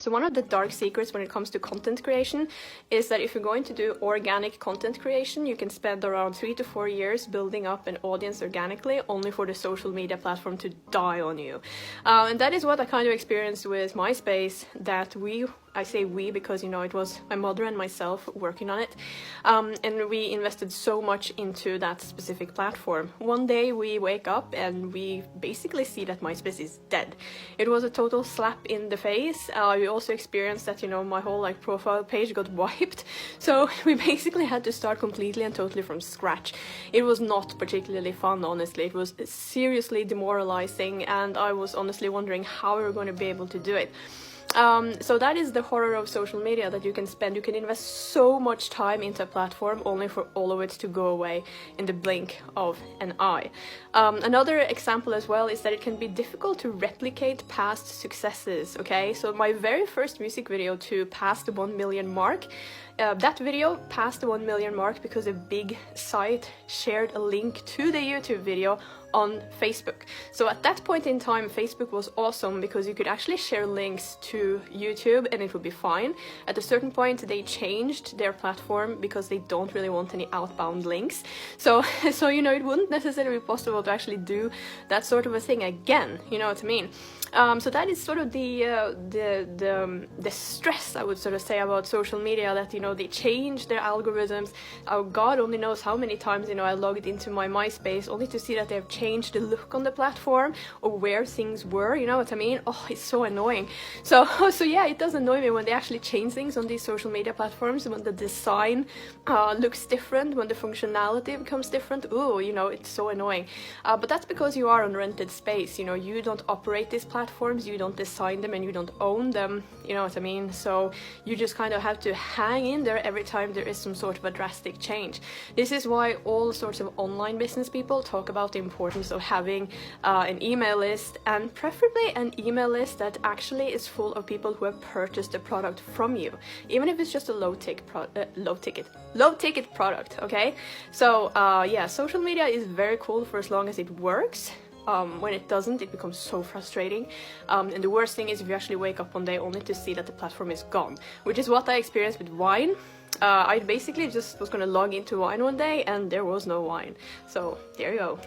So one of the dark secrets when it comes to content creation is that if you're going to do organic content creation, you can spend around 3 to 4 years building up an audience organically, only for the social media platform to die on you. And that is what I kind of experienced with MySpace, that I say we because, you know, it was my mother and myself working on it, and we invested so much into that specific platform. One day we wake up and we basically see that MySpace is dead. It was a total slap in the face. We also experienced that, you know, my whole profile page got wiped, so we basically had to start completely and totally from scratch. It was not particularly fun, honestly. It was seriously demoralizing, and I was honestly wondering how we were going to be able to do it. So that is the horror of social media, that you can invest so much time into a platform only for all of it to go away in the blink of an eye. Another example as well is that it can be difficult to replicate past successes, okay? So my very first music video to pass the 1 million mark, that video passed the 1 million mark because a big site shared a link to the YouTube video on Facebook. So at that point in time, Facebook was awesome because you could actually share links to YouTube and it would be fine. At a certain point, they changed their platform because they don't really want any outbound links. So you know, it wouldn't necessarily be possible to actually do that sort of a thing again, you know what I mean? So that is sort of the stress, I would sort of say, about social media, that, you know, they change their algorithms. Oh, God only knows how many times, you know, I logged into my MySpace only to see that they've changed the look on the platform or where things were, you know what I mean? Oh, it's so annoying. So yeah, it does annoy me when they actually change things on these social media platforms, when the design looks different, when the functionality becomes different. Ooh, you know, it's so annoying. But that's because you are on rented space, you know, you don't operate these platforms, you don't design them, and you don't own them, you know what I mean? So you just kind of have to hang in there every time there is some sort of a drastic change. This is why all sorts of online business people talk about the importance of having an email list, and preferably an email list that actually is full of people who have purchased the product from you, even if it's just a low ticket product, okay? So yeah, social media is very cool for as long as it works. When it doesn't, it becomes so frustrating. And the worst thing is if you actually wake up one day only to see that the platform is gone, which is what I experienced with Vine. I basically just was going to log into Vine one day and there was no Vine. So there you go.